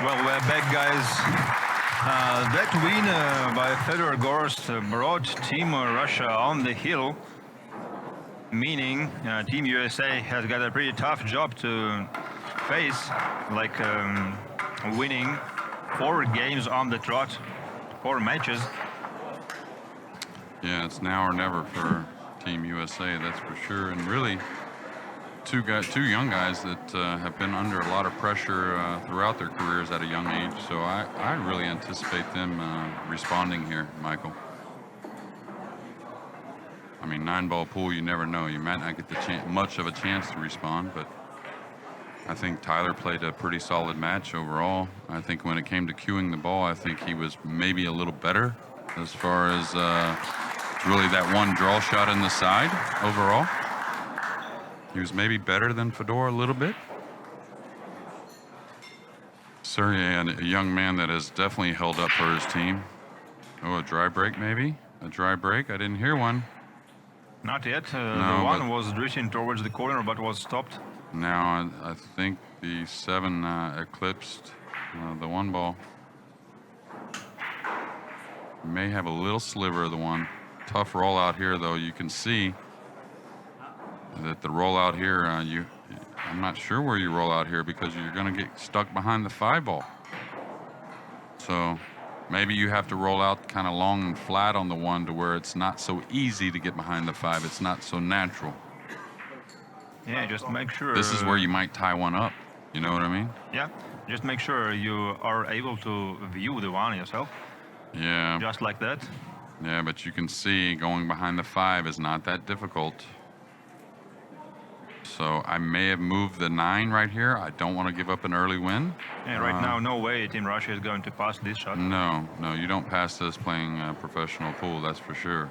Well, we're back, guys. That win by Fedor Gorst brought Team Russia on the hill, meaning Team USA has got a pretty tough job to face, like winning 4 games on the trot, 4 matches. Yeah, it's now or never for Team USA, that's for sure. And really, two young guys that have been under a lot of pressure throughout their careers at a young age. So I really anticipate them responding here, Michael. I mean, 9-ball pool, you never know. You might not get much of a chance to respond, but I think Tyler played a pretty solid match overall. I think when it came to cueing the ball, I think he was maybe a little better as far as really that one draw shot in the side overall. He was maybe better than Fedor a little bit. Sergey, a young man that has definitely held up for his team. Oh, a dry break maybe? A dry break? I didn't hear one. Not yet. No, the one was drifting towards the corner but was stopped. Now I think the 7 eclipsed the 1-ball. May have a little sliver of the 1. Tough rollout here, though. You can see that the rollout here, I'm not sure where you roll out here because you're going to get stuck behind the 5-ball. So maybe you have to roll out kind of long and flat on the 1 to where it's not so easy to get behind the 5. It's not so natural. Yeah, just make sure. This is where you might tie 1 up. You know what I mean? Yeah, just make sure you are able to view the 1 yourself. Yeah. Just like that. Yeah, but you can see going behind the 5 is not that difficult. So I may have moved the 9 right here. I don't want to give up an early win. Yeah, right now, no way Team Russia is going to pass this shot. No, you don't pass this playing professional pool, that's for sure.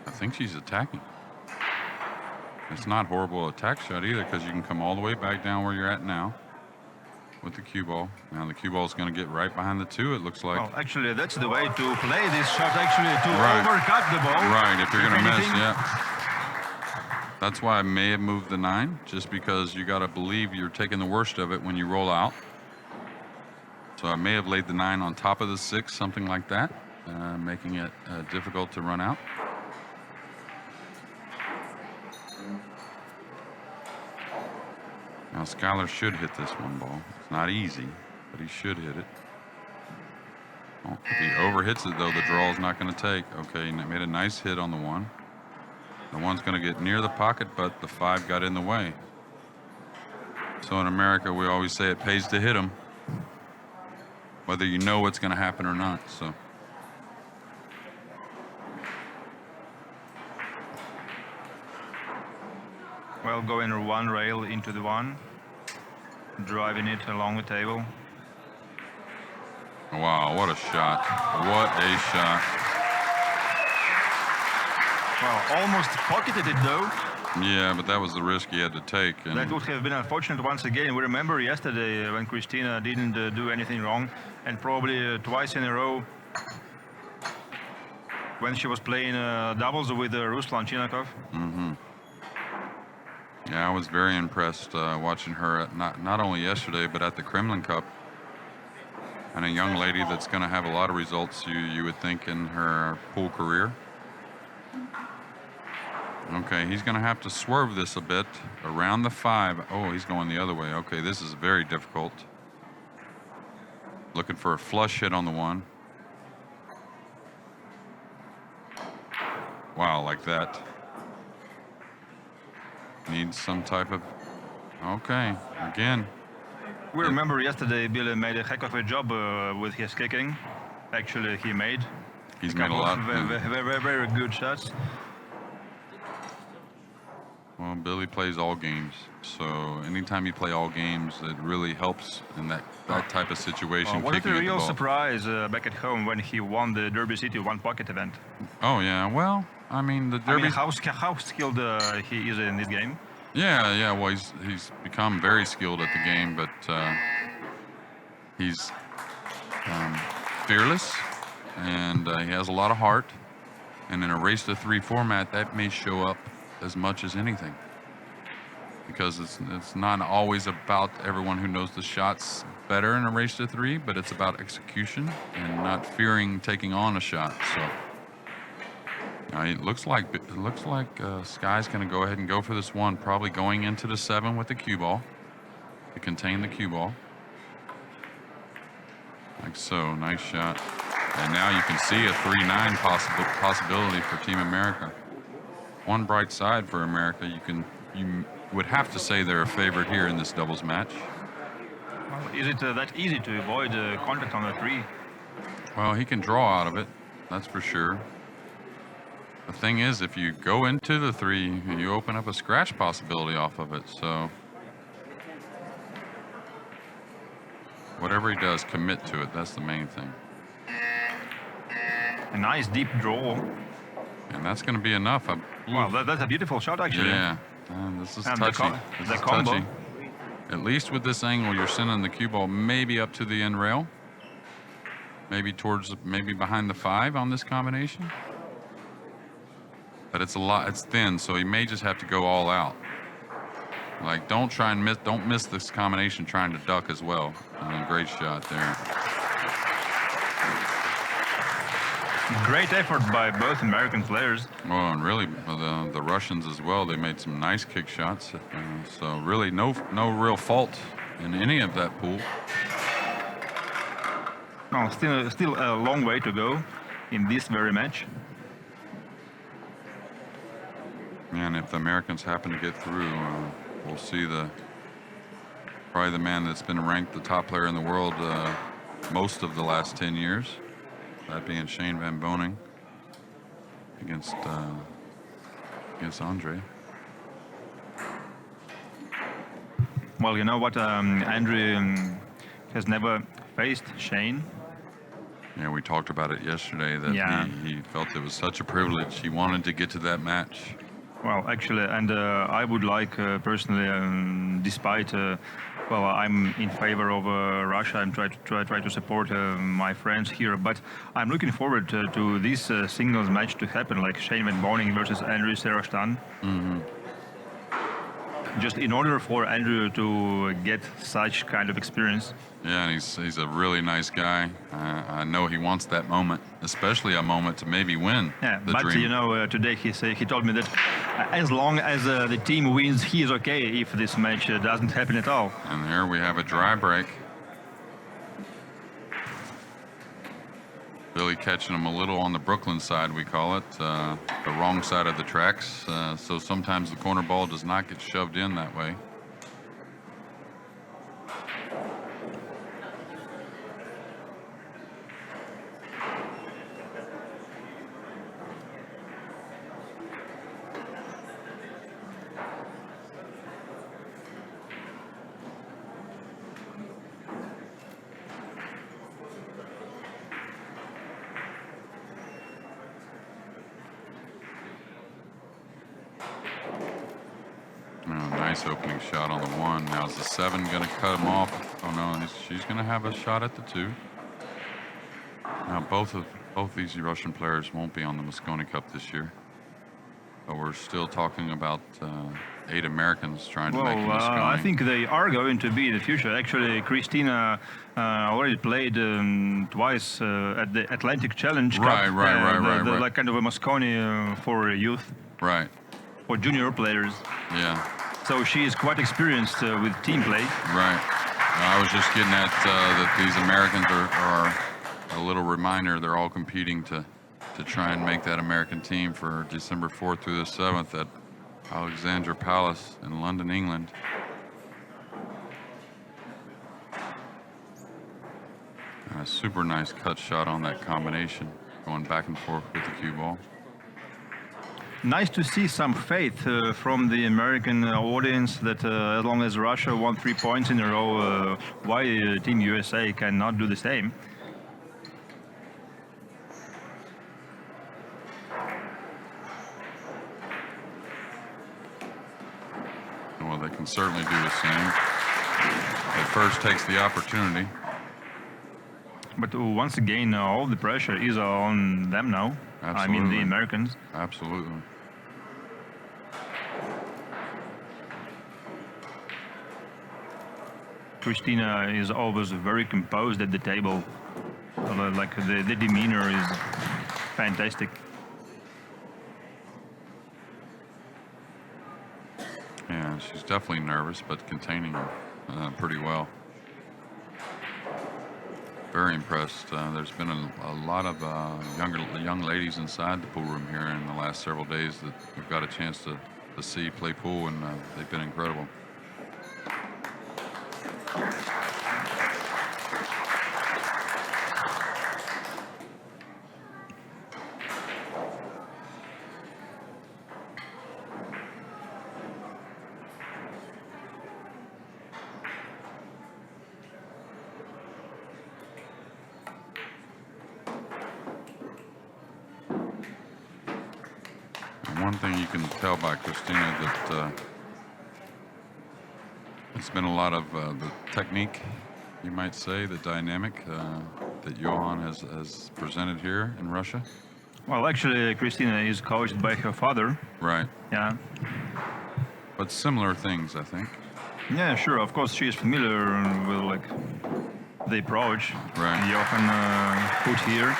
I think she's attacking. It's not horrible attack shot either because you can come all the way back down where you're at now with the cue ball. Now the cue ball is going to get right behind the 2, it looks like. Well, actually, that's the way to play this shot, actually, to overcut the ball. Right, if you're going to miss, yeah. That's why I may have moved the 9, just because you got to believe you're taking the worst of it when you roll out. So I may have laid the 9 on top of the 6, something like that, making it difficult to run out. Now Skylar should hit this 1-ball. It's not easy, but he should hit it. Oh, if he overhits it, though, the draw is not going to take. Okay, he made a nice hit on the 1. The 1's going to get near the pocket, but the 5 got in the way. So in America, we always say it pays to hit them, whether you know what's going to happen or not. So. Well, going 1 rail into the 1, driving it along the table. Wow, what a shot. What a shot. Well, almost pocketed it though. Yeah, but that was the risk he had to take. And that would have been unfortunate once again. We remember yesterday when Christina didn't do anything wrong, and probably twice in a row when she was playing doubles with Ruslan Chinakov. Mm-hmm. Yeah, I was very impressed watching her at not only yesterday, but at the Kremlin Cup. And a young lady that's going to have a lot of results, you would think, in her pool career. Okay, he's going to have to swerve this a bit around the 5. Oh, he's going the other way. Okay, this is very difficult. Looking for a flush hit on the 1. Wow, like that. Needs some type of... Okay, again. We remember yesterday Billy made a heck of a job with his kicking. Actually, He's made a lot. Very good shots. Well, Billy plays all games, so anytime you play all games, it really helps in that type of situation. Was it a real surprise back at home when he won the Derby City 1 pocket event? Oh yeah, well, I mean the Derby. How skilled he is in this game? Yeah. Well, he's become very skilled at the game, but he's fearless, and he has a lot of heart. And in a race to 3 format, that may show up as much as anything. because it's not always about everyone who knows the shots better in a race to 3, but it's about execution and not fearing taking on a shot. So it looks like Sky's going to go ahead and go for this one, probably going into the 7 with the cue ball to contain the cue ball. Like so, nice shot. And now you can see a 3-9 possibility for Team America. One bright side for America, you would have to say they're a favorite here in this doubles match. Well, is it that easy to avoid contact on the 3? Well, he can draw out of it, that's for sure. The thing is, if you go into the 3, you open up a scratch possibility off of it. So whatever he does, commit to it. That's the main thing. A nice deep draw. And that's going to be enough. Wow, that's a beautiful shot, actually. Yeah, this is And touchy. the This is combo. touchy. At least with this angle, you're sending the cue ball maybe up to the end rail. Maybe behind the 5 on this combination. But it's thin, so you may just have to go all out. Like, don't miss this combination trying to duck as well. Great shot there. Great effort by both American players. Well, and really the Russians as well. They made some nice kick shots. So really no real fault in any of that pool. No, still a long way to go in this very match. And if the Americans happen to get through, we'll see probably the man that's been ranked the top player in the world most of the last 10 years. That being Shane Van Boening against Andre. Well, you know what? Andre has never faced Shane. Yeah, we talked about it yesterday that he felt it was such a privilege. He wanted to get to that match. Well, actually, and I would like personally, despite well, I'm in favor of Russia. I'm try to support my friends here, but I'm looking forward to this singles match to happen, like Shane Van Boening versus Andrew Serostan. Mm-hmm. Just in order for Andrew to get such kind of experience. Yeah, and he's a really nice guy. I know he wants that moment, especially a moment to maybe win. Yeah, the but dream. you know, today he told me that as long as the team wins, he is okay if this match doesn't happen at all. And here we have a dry break. Billy catching him a little on the Brooklyn side, we call it, the wrong side of the tracks. So sometimes the corner ball does not get shoved in that way. Nice opening shot on the 1. Now is the 7 going to cut him off? Oh no, she's going to have a shot at the 2. Now both these Russian players won't be on the Mosconi Cup this year, but we're still talking about 8 Americans trying to make the Mosconi. I think they are going to be in the future. Actually, Christina already played twice at the Atlantic Challenge Cup. Right. Like kind of a Mosconi for youth. Right. For junior players. Yeah. So she is quite experienced with team play. Right. I was just getting at that these Americans are a little reminder. They're all competing to try and make that American team for December 4th through the 7th at Alexandra Palace in London, England. And a super nice cut shot on that combination, going back and forth with the cue ball. Nice to see some faith from the American audience that as long as Russia won 3 points in a row, why Team USA cannot do the same. Well, they can certainly do the same. It first takes the opportunity. But once again, all the pressure is on them now. Absolutely. I mean, the Americans. Absolutely. Christina is always very composed at the table. Like the demeanor is fantastic. Yeah, she's definitely nervous, but containing pretty well. Very impressed. There's been a lot of young ladies inside the pool room here in the last several days that we've got a chance to see play pool, and they've been incredible. One thing you can tell by Christina that it's been a lot of the technique, you might say, the dynamic that Johan has presented here in Russia. Well, actually, Christina is coached by her father. Right. Yeah. But similar things, I think. Yeah, sure. Of course, she is familiar with like the approach Johan put here.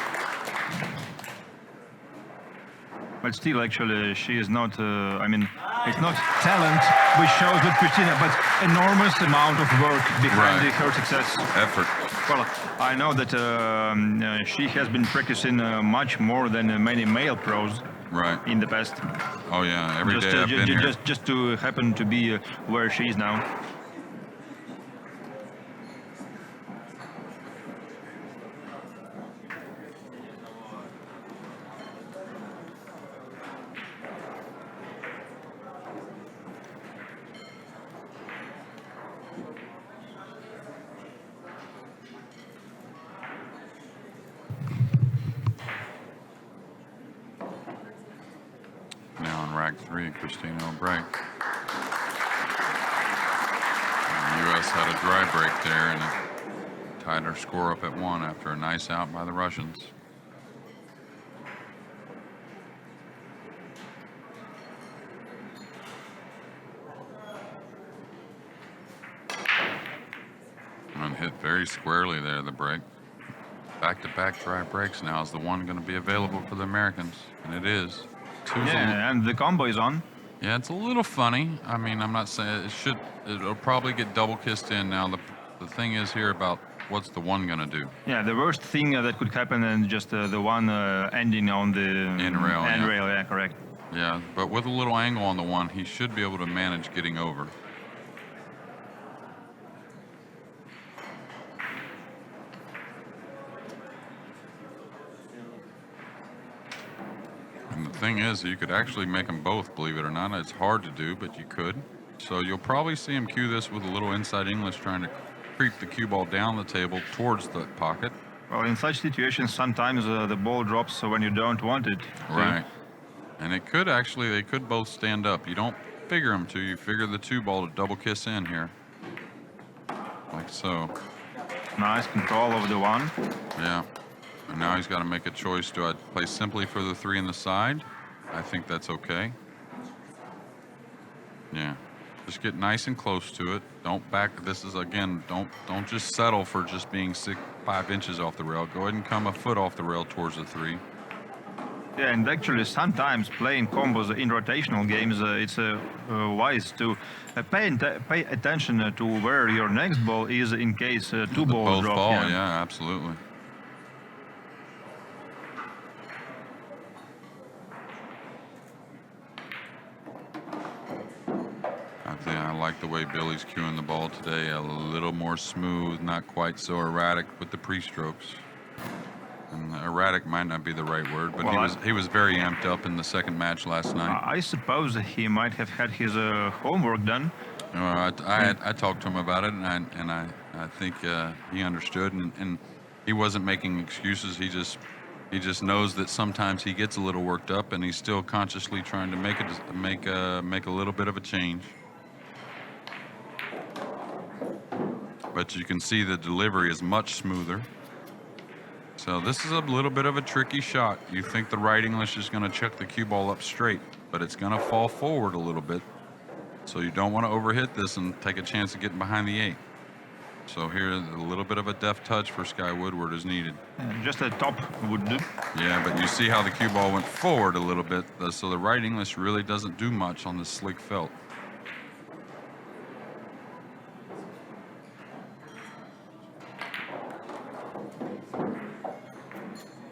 But still, actually, she is not, I mean, it's not talent which shows with Christina, but enormous amount of work behind her success. Effort. Well, I know that she has been practicing much more than many male pros in the past. Oh, yeah, every day I've been here. Just to happen to be where she is now. Rack 3, Christina will break. The U.S. had a dry break there and it tied her score up at 1 after a nice out by the Russians. And hit very squarely there, the break. Back-to-back dry breaks now. Is the one going to be available for the Americans? And it is. And the combo is on. Yeah, it's a little funny. I mean, I'm not saying it'll probably get double kissed in. Now, the thing is here about what's the one going to do? Yeah, the worst thing that could happen is just the one ending on the end rail. Yeah, correct. Yeah, but with a little angle on the one, he should be able to manage getting over. And the thing is, you could actually make them both, believe it or not. It's hard to do, but you could. So you'll probably see him cue this with a little inside English, trying to creep the cue ball down the table towards the pocket. Well, in such situations, sometimes the ball drops when you don't want it. Right. And it could actually, they could both stand up. You don't figure them to. You figure the 2-ball to double kiss in here. Like so. Nice control of the one. Yeah. And now he's got to make a choice. Do I play simply for the 3 in the side? I think that's okay. Yeah. Just get nice and close to it. Don't back. This is, again, don't just settle for just being 5 inches off the rail. Go ahead and come a foot off the rail towards the 3. Yeah, and actually sometimes playing combos in rotational games, it's wise to pay attention to where your next ball is in case 2 balls drop. Both fall, yeah, absolutely. I like the way Billy's cueing the ball today. A little more smooth, not quite so erratic with the pre-strokes. And erratic might not be the right word, but he was very amped up in the second match last night. I suppose he might have had his homework done. I talked to him about it, and I think he understood, and he wasn't making excuses. He just knows that sometimes he gets a little worked up, and he's still consciously trying to make a little bit of a change. But you can see the delivery is much smoother. So this is a little bit of a tricky shot. You think the right English is going to chuck the cue ball up straight, but it's going to fall forward a little bit. So you don't want to overhit this and take a chance of getting behind the 8. So here, a little bit of a deft touch for Sky Woodward is needed. Just a top would do. Yeah, but you see how the cue ball went forward a little bit. So the right English really doesn't do much on this slick felt.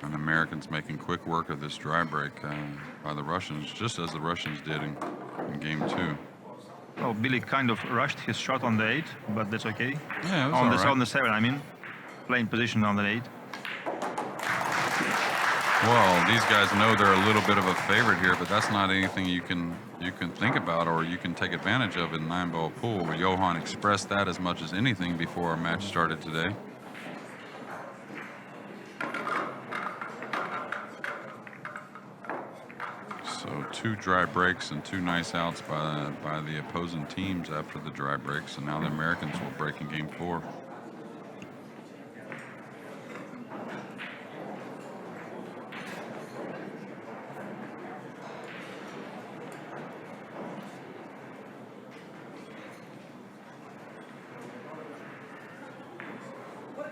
And Americans making quick work of this dry break by the Russians, just as the Russians did in game 2. Well, Billy kind of rushed his shot on the 8, but that's okay. Yeah, it was on all the right. on the 7, I mean, playing position on the 8. Well, these guys know they're a little bit of a favorite here, but that's not anything you can think about or you can take advantage of in 9-ball pool. Where Johan expressed that as much as anything before our match started today. So 2 dry breaks and 2 nice outs by the opposing teams after the dry breaks, and now the Americans will break in game 4.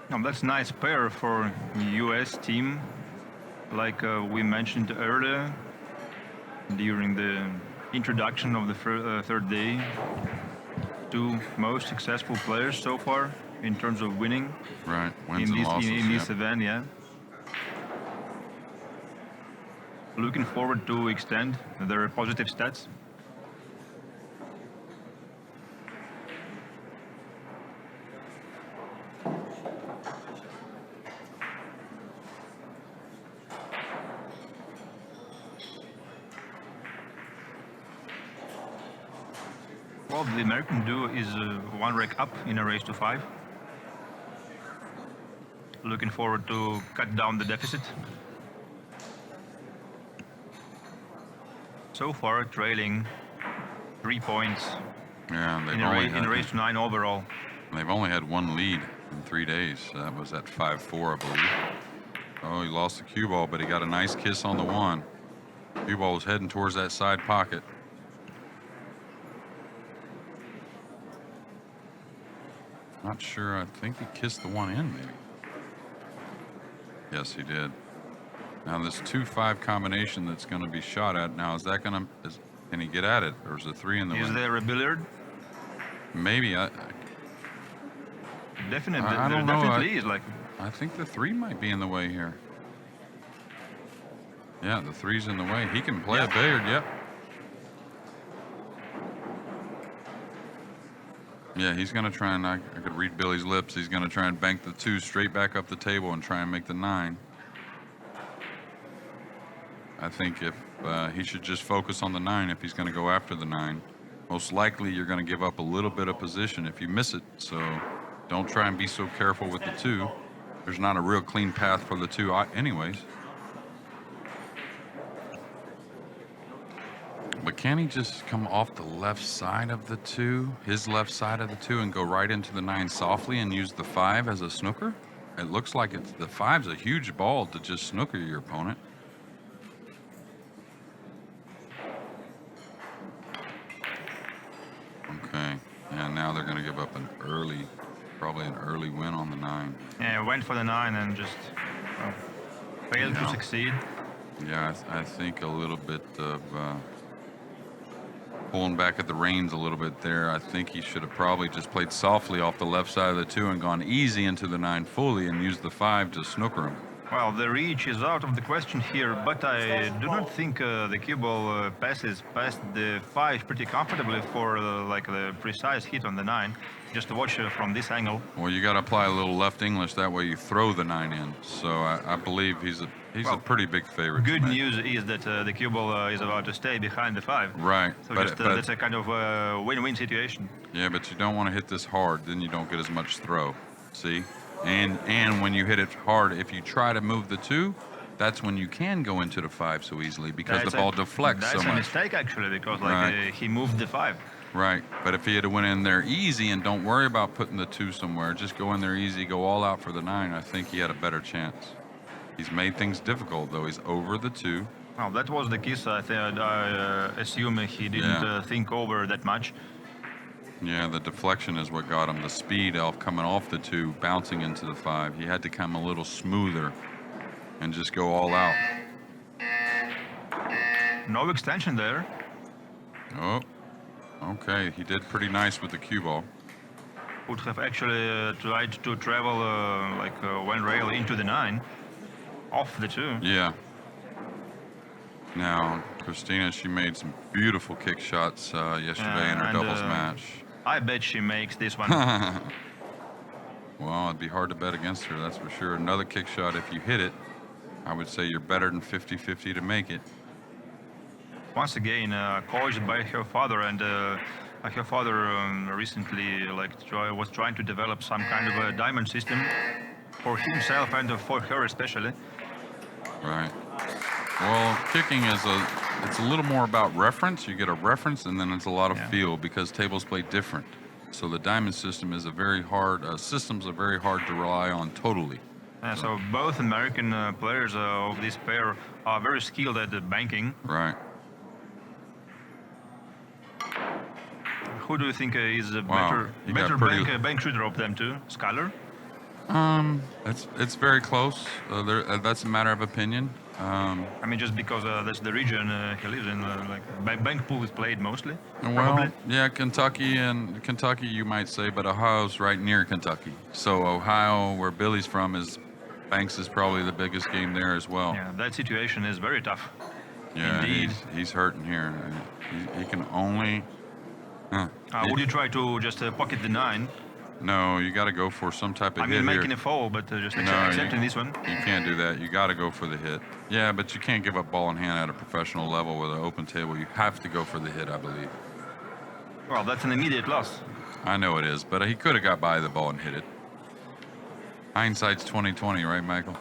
Now that's nice pair for US team, like we mentioned earlier during the introduction of the third day. 2 most successful players so far in terms of winning. Right, wins and losses. In this event, yeah. Looking forward to extend their positive stats. Well, the American duo is 1 rack up in a race to 5. Looking forward to cut down the deficit. So far, trailing 3 points Yeah, and in a race to 9 overall. They've only had 1 lead in 3 days. That was at 5-4, I believe. Oh, he lost the cue ball, but he got a nice kiss on the 1. Cue ball was heading towards that side pocket. Not sure. I think he kissed the 1 in, maybe. Yes, he did. Now this 2-5 combination that's going to be shot at. Now is that going to? Can he get at it, or is the 3 in the way? Is there a billiard? Maybe. Definitely. I don't know. Definitely is like. I think the 3 might be in the way here. Yeah, the 3's in the way. He can play a billiard. Yep. Yeah, he's going to try and, I could read Billy's lips, he's going to try and bank the 2 straight back up the table and try and make the 9. I think if he should just focus on the 9 if he's going to go after the 9. Most likely you're going to give up a little bit of position if you miss it, so don't try and be so careful with the 2. There's not a real clean path for the 2 anyways. But can he just come off the left side of the 2, his left side of the 2, and go right into the 9 softly and use the 5 as a snooker? It looks like the 5's a huge ball to just snooker your opponent. Okay, and now they're going to give up probably an early win on the 9. Yeah, went for the 9 and just failed to succeed. Yeah, I think a little bit of pulling back at the reins a little bit there. I think he should have probably just played softly off the left side of the 2 and gone easy into the 9 fully and used the 5 to snooker him. Well, the reach is out of the question here, but I do not think the cue ball passes past the 5 pretty comfortably for like the precise hit on the 9. Just to watch from this angle. Well, you got to apply a little left English, that way you throw the 9 in. So I believe he's a pretty big favorite. Good news is that the cue ball is about to stay behind the 5. Right. So but that's a kind of win-win situation. Yeah, but you don't want to hit this hard, then you don't get as much throw. See? And when you hit it hard, if you try to move the 2, that's when you can go into the 5 so easily because the ball deflects so much. That's a mistake actually, because he moved the 5. Right, but if he had went in there easy and don't worry about putting the 2 somewhere, just go in there easy, go all out for the 9, I think he had a better chance. He's made things difficult though. He's over the 2. Well, that was the kiss. I assume he didn't think over that much. Yeah, the deflection is what got him. The speed off coming off the 2, bouncing into the 5. He had to come a little smoother and just go all out. No extension there. Oh, okay. He did pretty nice with the cue ball. Would have actually tried to travel one rail into the 9, off the 2. Yeah. Now, Christina, she made some beautiful kick shots yesterday in her doubles match. I bet she makes this one. Well, it'd be hard to bet against her, that's for sure. Another kick shot, if you hit it, I would say you're better than 50-50 to make it. Once again, coached by her father, and her father recently was trying to develop some kind of a diamond system for himself and for her especially. Right. Well, kicking it's a little more about reference. You get a reference, and then it's a lot of feel because tables play different. So the diamond system is a very hard systems are very hard to rely on totally. So both American players of this pair are very skilled at the banking. Right. Who do you think is a Wow, better bank shooter of them two? Skyler? It's very close. That's a matter of opinion. I mean, just because that's the region he lives in, bank pool is played mostly. Well, probably. yeah, Kentucky, you might say, but Ohio's right near Kentucky. So Ohio, where Billy's from, Banks is probably the biggest game there as well. Yeah, that situation is very tough. Yeah, indeed. He's hurting here. He can only. Would you try to just pocket the 9? No, you got to go for some type of hit I mean, making here. a foul, but just No, accepting this one. You can't do that. You got to go for the hit. Yeah, but you can't give up ball in hand at a professional level with an open table. You have to go for the hit, I believe. Well, that's an immediate loss. I know it is, but he could have got by the ball and hit it. Hindsight's 20/20, right, Michael?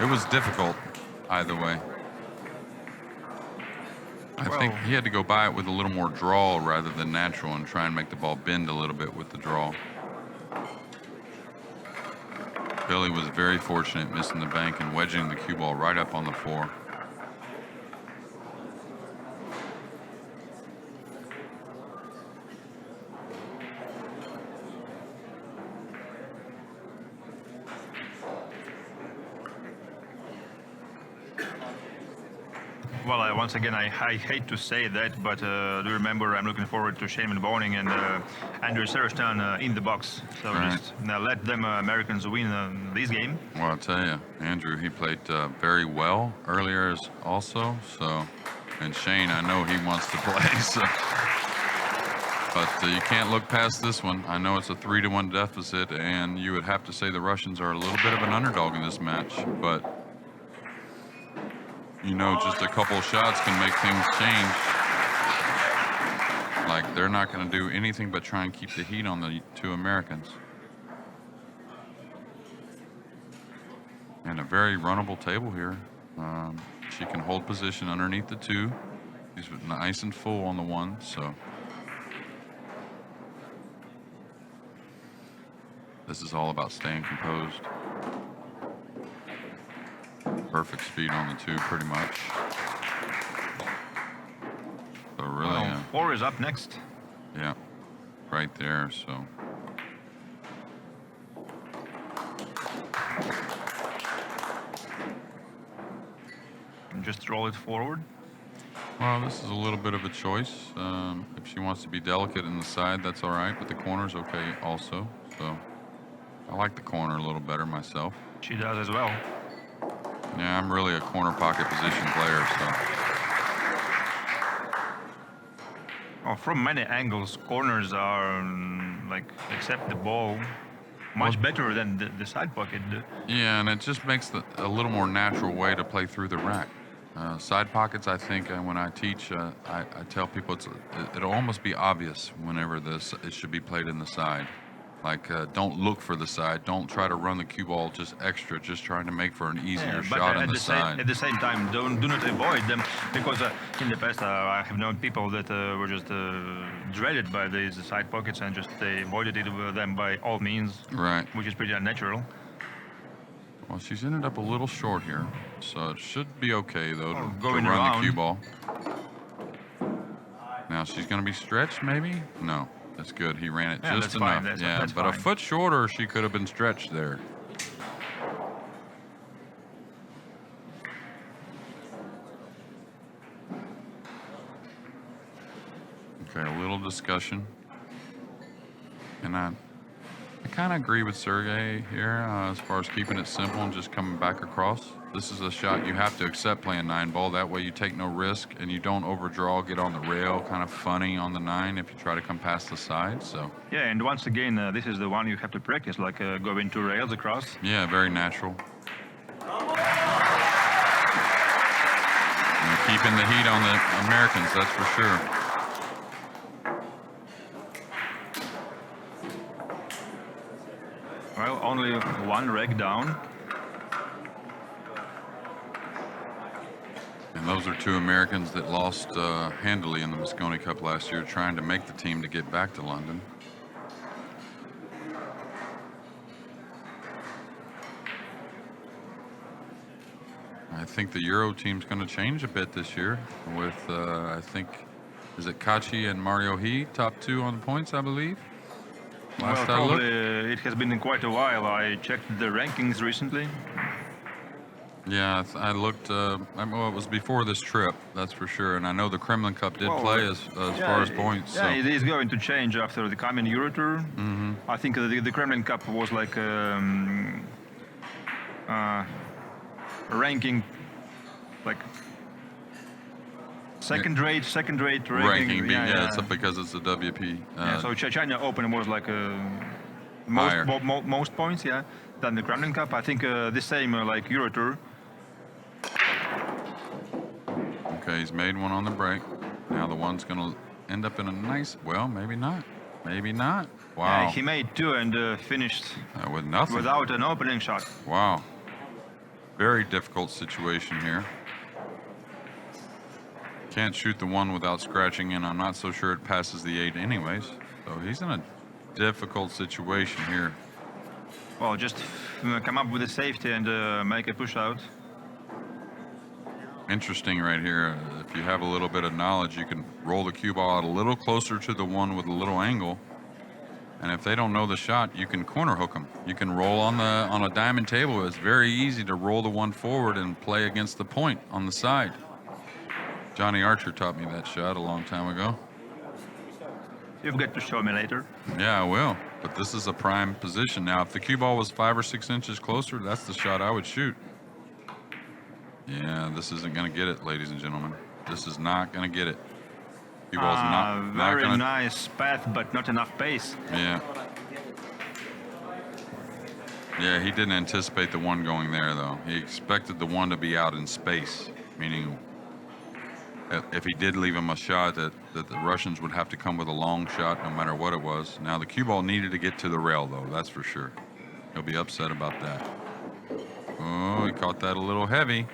It was difficult either way. I think he had to go by it with a little more draw rather than natural and try and make the ball bend a little bit with the draw. Billy was very fortunate missing the bank and wedging the cue ball right up on the 4. Well, once again, I hate to say that, but do remember I'm looking forward to Shaman Boning and Andrew Sarastan in the box. So just let them Americans win this game. Well, I'll tell you, Andrew, he played very well earlier also. So, and Shane, I know he wants to play. So, but you can't look past this one. I know it's a 3-1 deficit, and you would have to say the Russians are a little bit of an underdog in this match, but. You know, just a couple of shots can make things change. Like, they're not going to do anything but try and keep the heat on the 2 Americans. And a very runnable table here. She can hold position underneath the 2. She's nice and full on the 1, so. This is all about staying composed. Perfect speed on the 2, pretty much. So really, 4 is up next. Yeah, right there. So. And just roll it forward. Well, this is a little bit of a choice. If she wants to be delicate in the side, that's all right. But the corner's okay also. So I like the corner a little better myself. She does as well. Yeah, I'm really a corner pocket position player, so. Well, from many angles, corners are accept the ball much better than the side pocket. Yeah, and it just makes a little more natural way to play through the rack. Side pockets, I think, when I teach, I tell people it'll almost be obvious whenever it should be played in the side. Like, don't look for the side. Don't try to run the cue ball just extra, just trying to make for an easier shot on the side. At the same time, do not avoid them, because in the past I have known people that were just dreaded by these side pockets and just they avoided them by all means. Right. Which is pretty unnatural. Well, she's ended up a little short here, so it should be okay, though, to run around. the cue ball. Now she's going to be stretched, maybe? No, that's good. He ran it Yeah, just that's enough. fine. That's but fine. a foot shorter, she could have been stretched there. Okay, a little discussion. And I kind of agree with Sergey here as far as keeping it simple and just coming back across. This is a shot you have to accept playing 9-ball. That way you take no risk and you don't overdraw, get on the rail, kind of funny on the 9 if you try to come past the side. So Yeah, and once again, this is the one you have to practice, like going 2 rails across. yeah, very natural. And keeping the heat on the Americans, that's for sure. Well, only 1 reg down. And those are 2 Americans that lost handily in the Mosconi Cup last year, trying to make the team to get back to London. I think the Euro team's going to change a bit this year with, I think, is it Tkach and Mario He, top 2 on the points, I believe? Well, probably it has been quite a while. I checked the rankings recently. Yeah, I looked, well, it was before this trip, that's for sure. And I know the Kremlin Cup did play as far as points. Yeah, so. it is going to change after the coming Euro Tour. Mm-hmm. I think the Kremlin Cup was like ranking, like second rate ranking. Yeah, it's up because it's a WP. Yeah, so China Open was like most points, yeah, than the Kremlin Cup. I think the same like Euro Tour. Okay, he's made one on the break. Now the one's going to end up in a nice, well, maybe not. Maybe not. Wow. Yeah, he made 2 and finished with nothing. Without an opening shot. Wow. Very difficult situation here. Can't shoot the 1 without scratching, and I'm not so sure it passes the 8 anyways. So he's in a difficult situation here. Well, just come up with a safety and make a push out. Interesting right here. If you have a little bit of knowledge, you can roll the cue ball out a little closer to the 1 with a little angle. And if they don't know the shot, you can corner hook them. You can roll on a diamond table. It's very easy to roll the 1 forward and play against the point on the side. Johnny Archer taught me that shot a long time ago. You've got to show me later. Yeah, I will. But this is a prime position. Now, if the cue ball was 5 or 6 inches closer, that's the shot I would shoot. Yeah, this isn't going to get it, ladies and gentlemen. This is not going to get it. Cue ball's not very gonna... nice path, but not enough pace. Yeah. Yeah, he didn't anticipate the 1 going there, though. He expected the 1 to be out in space, meaning if he did leave him a shot, that the Russians would have to come with a long shot no matter what it was. Now, the cue ball needed to get to the rail, though, that's for sure. He'll be upset about that. Oh, he caught that a little heavy.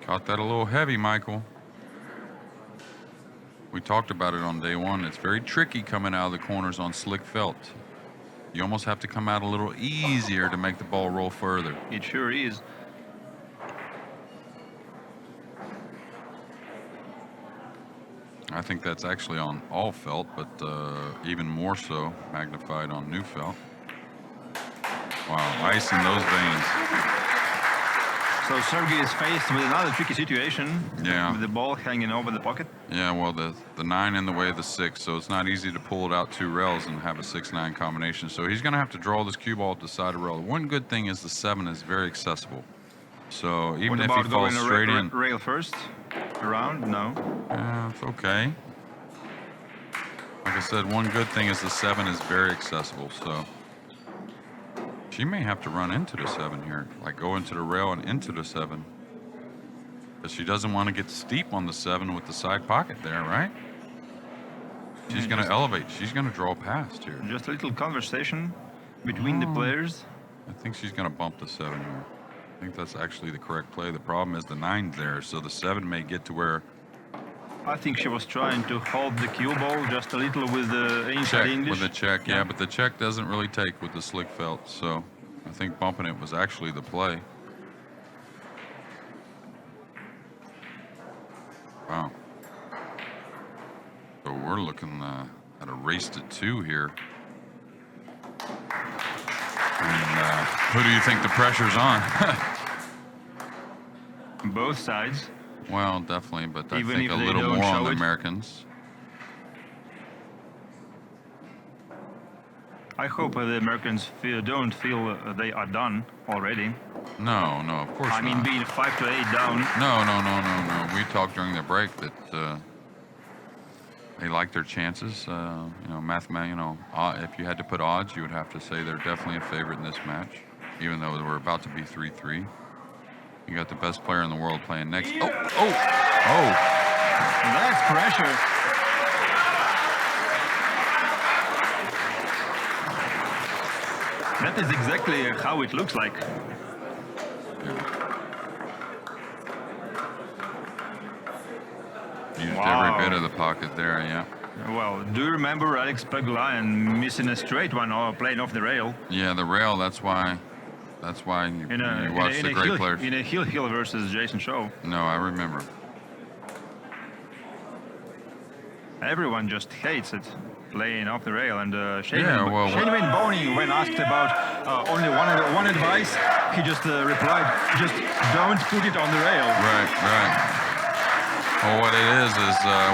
Caught that a little heavy, Michael. We talked about it on day 1. It's very tricky coming out of the corners on slick felt. You almost have to come out a little easier to make the ball roll further. It sure is. I think that's actually on all felt, but even more so magnified on new felt. Wow, ice in those veins. So Sergey is faced with another tricky situation. Yeah. With the ball hanging over the pocket. Yeah, well, the 9 in the way of the 6, so it's not easy to pull it out 2 rails and have a 6-9 combination. So he's going to have to draw this cue ball to the side of rail. One good thing is the 7 is very accessible. So even if he falls straight in. Rail first? Around? No. Yeah, it's okay. Like I said, one good thing is the 7 is very accessible, so. She may have to run into the 7 here, like go into the rail and into the 7. But she doesn't want to get steep on the 7 with the side pocket there, right? She's going to elevate. She's going to draw past here. Just a little conversation between the players. I think she's going to bump the 7 here. I think that's actually the correct play. The problem is the 9's there, so the 7 may get to where... I think she was trying to hold the cue ball just a little with the inside English. With the check, yeah, but the check doesn't really take with the slick felt, so I think bumping it was actually the play. Wow. we're looking at a race to 2 here. And who do you think the pressure's on? Both sides. Well, definitely, but I Even think if a they little don't more on show the it. Americans. I hope the Americans don't feel they are done already. No, of course not. I mean, being 5-8 down. No. We talked during the break that they like their chances. If you had to put odds, you would have to say they're definitely a favorite in this match, even though we're about to be 3-3. You got the best player in the world playing next. Oh! That's pressure. That is exactly how it looks like. Used Wow. every bit of the pocket there, yeah. Well, do you remember Alex Pagulayan missing a straight one or playing off the rail? Yeah, the rail, that's why you watch the great players. In a heel versus Jason Show. No, I remember. Everyone just hates it, playing off the rail. And Shane Boney, when asked about only one advice, he just replied, just don't put it on the rail. Right. Well, what it is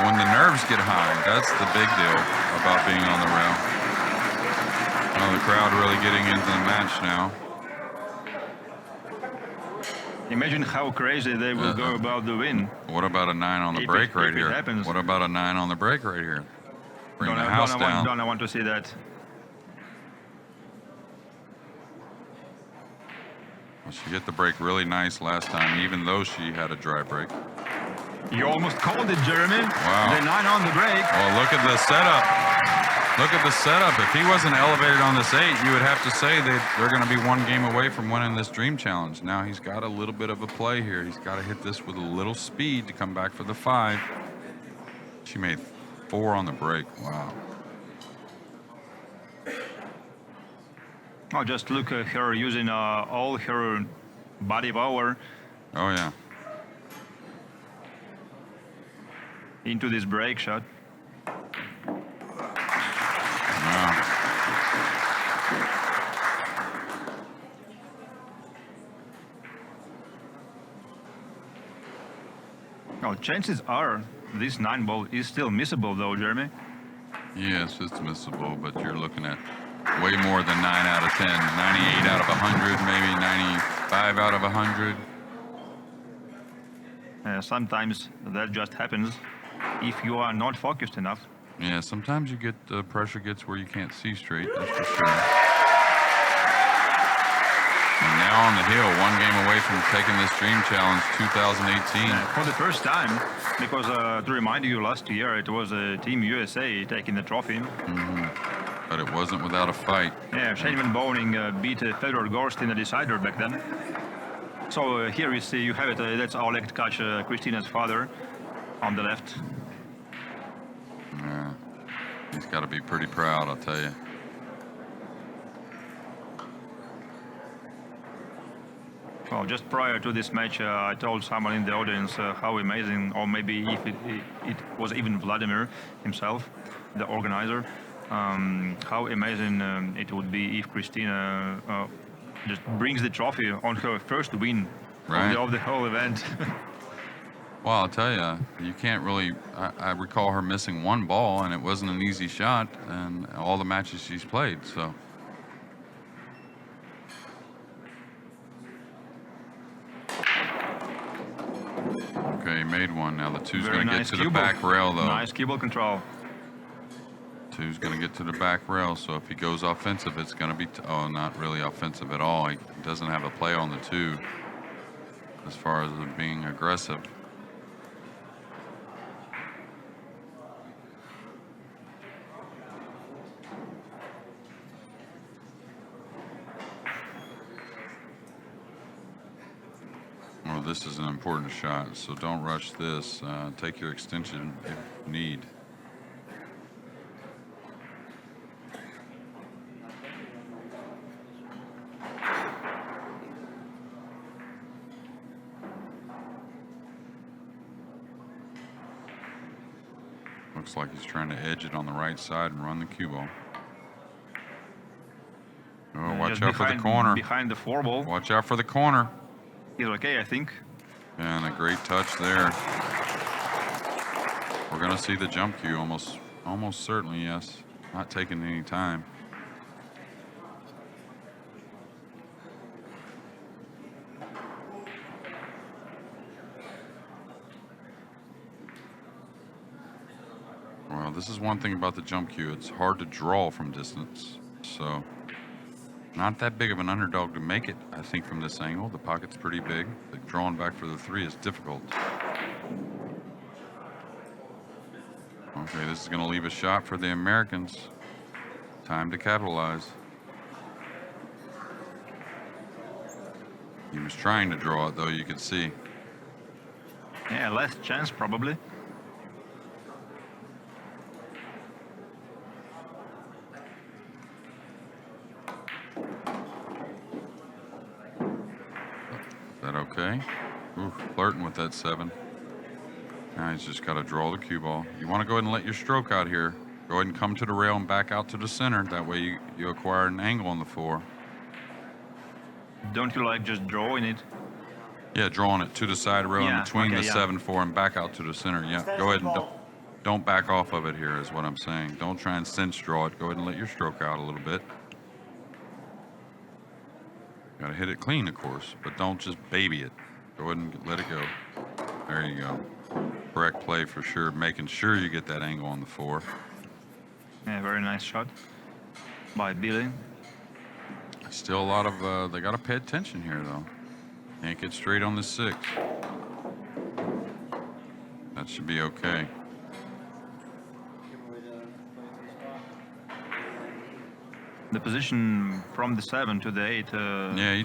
when the nerves get high, that's the big deal about being on the rail. The crowd really getting into the match now. Imagine how crazy they will go about the win. What about a 9 on the break right here? Happens. What about a 9 on the break right here? Bring the house down. Don't I want to see that? Well, she hit the break really nice last time, even though she had a dry break. You almost called it, Jeremy. Wow. The 9 on the break. Oh, look at the setup. Look at the setup. If he wasn't elevated on this 8, you would have to say that they're going to be 1 game away from winning this Dream Challenge. Now he's got a little bit of a play here. He's got to hit this with a little speed to come back for the 5. She made 4 on the break. Wow. Oh, just look at her using all her body power Oh, yeah. into this break shot. Wow. Oh, chances are this 9 ball is still missable though, Jeremy. Yes, it's missable, but you're looking at way more than 9 out of 10. 98 out of 100, maybe 95 out of 100. Sometimes that just happens if you are not focused enough. Yeah, sometimes you get the pressure gets where you can't see straight, that's for sure. And now on the hill, 1 game away from taking this Dream Challenge 2018. For the first time, because to remind you, last year it was Team USA taking the trophy. Mm-hmm. But it wasn't without a fight. Yeah, Shane Boning beat Fedor Gorst in the decider back then. So here you see, you have it, that's Oleg Tkach, Christina's father, on the left. Yeah, he's got to be pretty proud, I'll tell you. Well, just prior to this match, I told someone in the audience how amazing, or maybe if it was even Vladimir himself, the organizer, how amazing it would be if Christina just brings the trophy on her first win of the whole event. Well, I'll tell you, you can't really. I recall her missing 1 ball, and it wasn't an easy shot, and all the matches she's played. So. Okay, he made 1. Now the 2's going to get to the back rail, though. Nice cue ball control. 2's going to get to the back rail, so if he goes offensive, it's going to be. Not really offensive at all. He doesn't have a play on the 2 as far as it being aggressive. Well, this is an important shot, so don't rush this. Take your extension if need. Looks like he's trying to edge it on the right side and run the cue ball. Oh, watch Just out for the corner. Behind the 4 ball. Watch out for the corner. He's okay, I think. And a great touch there. We're going to see the jump cue almost certainly, yes. Not taking any time. Well, this is one thing about the jump cue. It's hard to draw from distance. So, not that big of an underdog to make it, I think, from this angle. The pocket's pretty big. The drawing back for the 3 is difficult. Okay, this is going to leave a shot for the Americans. Time to capitalize. He was trying to draw it, though, you could see. Yeah, last chance probably. Is that okay? Ooh, flirting with that 7. Now he's just got to draw the cue ball. You want to go ahead and let your stroke out here. Go ahead and come to the rail and back out to the center. That way you acquire an angle on the 4. Don't you like just drawing it? Yeah, drawing it to the side rail in between the yeah. 7-4 and back out to the center. Yeah, go ahead and don't back off of it here is what I'm saying. Don't try and cinch draw it. Go ahead and let your stroke out a little bit. Got to hit it clean, of course, but don't just baby it. Go ahead and let it go. There you go. Correct play for sure. Making sure you get that angle on the 4. Yeah, very nice shot by Billy. Still a lot of, they got to pay attention here, though. Can't get straight on the 6. That should be okay. The position from the 7 to the 8. Yeah, you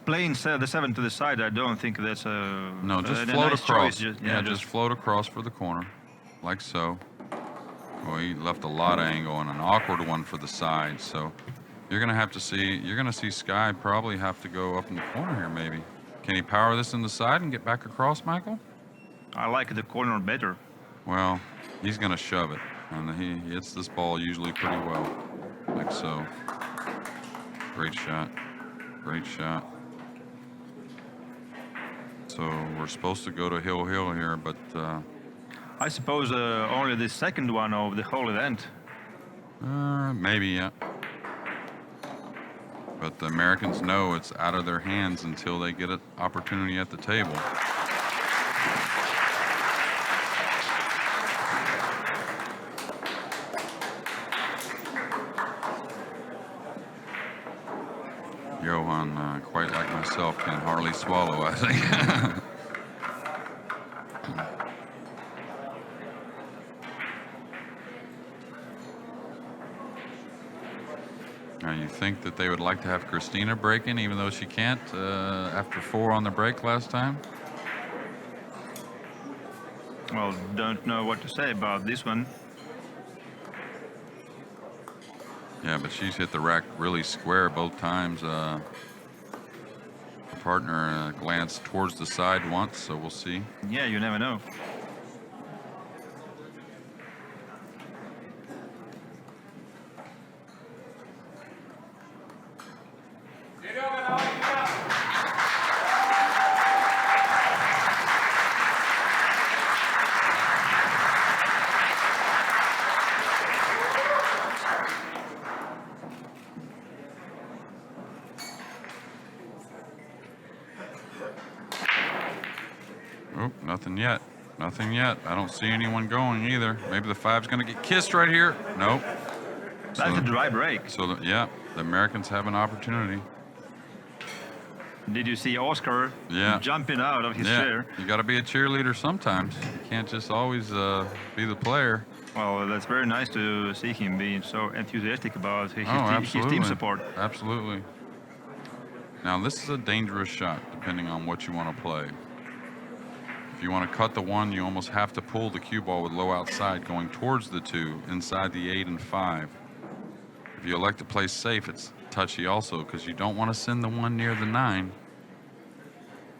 playing the 7 to the side. I don't think that's a no. Just a float nice across. Choice. Just float across for the corner, like so. Well, he left a lot of angle and an awkward one for the side. So you're gonna have to see. You're gonna see Sky probably have to go up in the corner here, maybe. Can he power this in the side and get back across, Michael? I like the corner better. Well, he's gonna shove it, and he hits this ball usually pretty well. Like so. Great shot. Great shot. So we're supposed to go to Hill here, but I suppose only the second one of the whole event. maybe, yeah. But the Americans know it's out of their hands until they get an opportunity at the table. Johan, quite like myself, can hardly swallow, I think. Now, you think that they would like to have Christina break in, even though she can't, after 4 on the break last time? Well, don't know what to say about this one. Yeah, but she's hit the rack really square both times. Her partner glanced towards the side once, so we'll see. Yeah, you never know. Oh, nothing yet. Nothing yet. I don't see anyone going either. Maybe the 5's going to get kissed right here. Nope. That's a dry break. So, yeah, the Americans have an opportunity. Did you see Oscar jumping out of his chair? You got to be a cheerleader sometimes. You can't just always be the player. Well, that's very nice to see him being so enthusiastic about his absolutely. team support. Absolutely. Now, this is a dangerous shot, depending on what you want to play. If you want to cut the 1, you almost have to pull the cue ball with low outside going towards the 2, inside the 8 and 5. If you elect to play safe, it's touchy also, because you don't want to send the 1 near the 9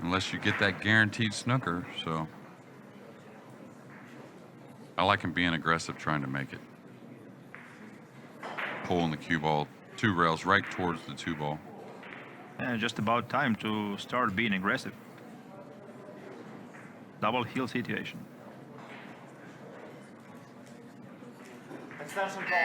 unless you get that guaranteed snooker. So I like him being aggressive, trying to make it. Pulling the cue ball 2 rails right towards the 2 ball. And just about time to start being aggressive. Double heel situation. Extension call.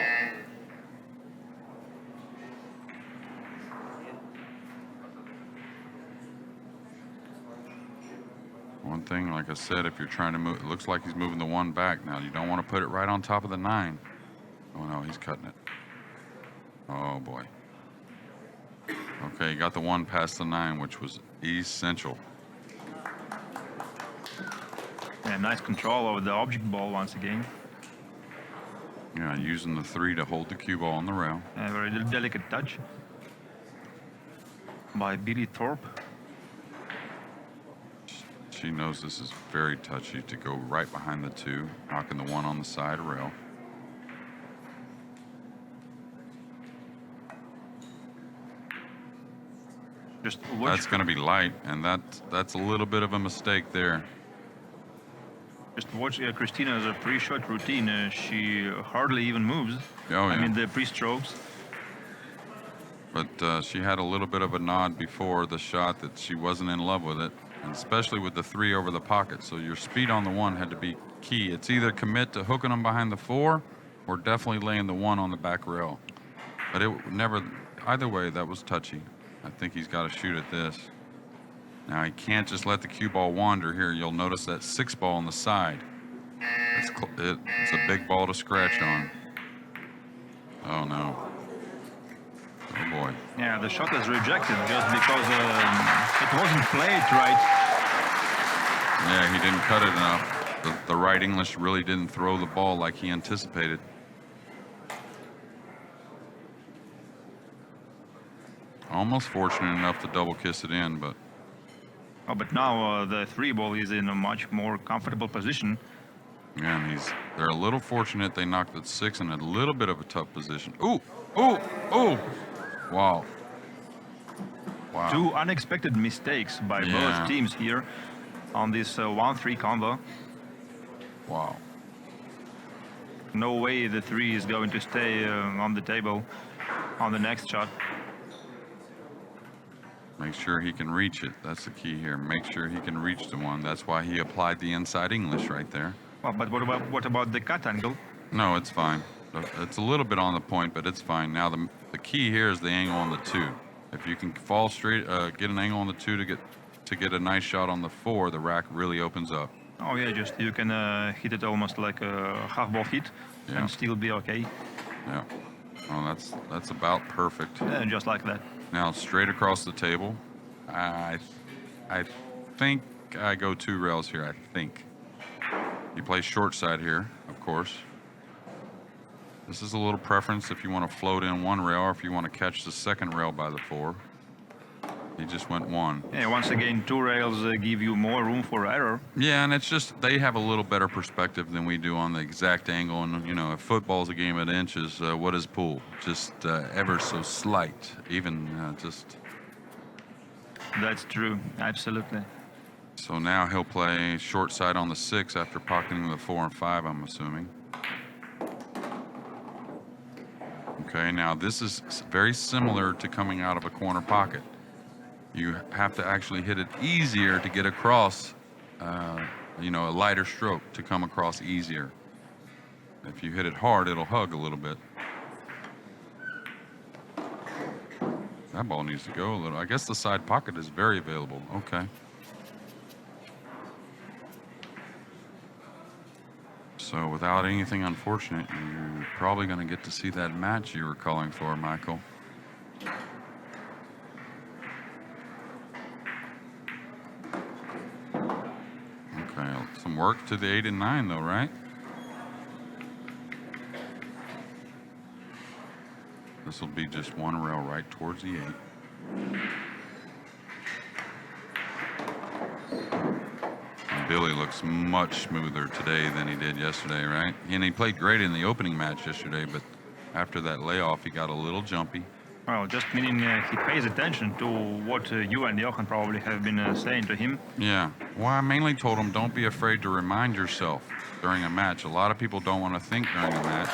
One thing, like I said, if you're trying to move, it looks like he's moving the 1 back now. You don't want to put it right on top of the 9. Oh no, he's cutting it. Oh boy. Okay, he got the 1 past the 9, which was essential. Yeah, nice control over the object ball once again. Yeah, using the 3 to hold the cue ball on the rail. A very delicate touch by Billy Thorpe. She knows this is very touchy to go right behind the 2, knocking the 1 on the side rail. Just watch. That's going to be light, and that's a little bit of a mistake there. Just watch Christina's pre-shot routine. She hardly even moves. Oh, yeah. I mean the pre-strokes. But she had a little bit of a nod before the shot that she wasn't in love with it, and especially with the 3 over the pocket. So your speed on the 1 had to be key. It's either commit to hooking them behind the 4 or definitely laying the 1 on the back rail. But it never, either way, that was touchy. I think he's got to shoot at this. Now he can't just let the cue ball wander here. You'll notice that 6 ball on the side. It's a big ball to scratch on. Oh no. Oh boy. Yeah, the shot is rejected just because it wasn't played right. Yeah, he didn't cut it enough. The right English really didn't throw the ball like he anticipated. Almost fortunate enough to double kiss it in, but Oh, but now the 3 ball is in a much more comfortable position. yeah, and they're a little fortunate they knocked the 6 in a little bit of a tough position. Ooh, ooh, ooh. Wow. Wow. 2 unexpected mistakes by Yeah. both teams here on this 1-3 combo. Wow. No way the 3 is going to stay on the table on the next shot. Make sure he can reach it. That's the key here. Make sure he can reach the 1. That's why he applied the inside English right there. Well, but what about the cut angle? No, it's fine. It's a little bit on the point, but it's fine. Now the key here is the angle on the 2. If you can fall straight, get an angle on the 2 to get a nice shot on the 4, the rack really opens up. Oh yeah, just you can hit it almost like a half ball hit Yeah. and still be okay. Yeah. Oh, that's about perfect. Just like that. Now straight across the table. I think I go 2 rails here. I think. You play short side here, of course. This is a little preference if you want to float in 1 rail or if you want to catch the 2nd rail by the 4. He just went 1. Yeah, once again, 2 rails give you more room for error. Yeah, and it's just they have a little better perspective than we do on the exact angle. And you know, if football's a game of inches, what is pool? Just ever so slight, even just. That's true, absolutely. So now he'll play short side on the 6 after pocketing the 4 and 5. I'm assuming. Okay, now this is very similar to coming out of a corner pocket. You have to actually hit it easier to get across, you know, a lighter stroke to come across easier. If you hit it hard, it'll hug a little bit. That ball needs to go a little. I guess the side pocket is very available. Okay. So without anything unfortunate, you're probably going to get to see that match you were calling for, Michael. Okay, some work to the 8 and 9 though, right? This will be just 1 rail right towards the 8. And Billy looks much smoother today than he did yesterday, right? And he played great in the opening match yesterday, but after that layoff, he got a little jumpy. Well, just meaning he pays attention to what you and Jochen probably have been saying to him. Yeah. Well, I mainly told him don't be afraid to remind yourself during a match. A lot of people don't want to think during a match.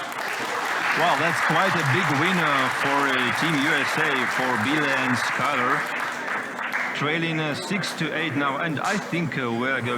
Well, that's quite a big win for Team USA, for Bill and Skyler. Trailing 6-8 now, and I think we're going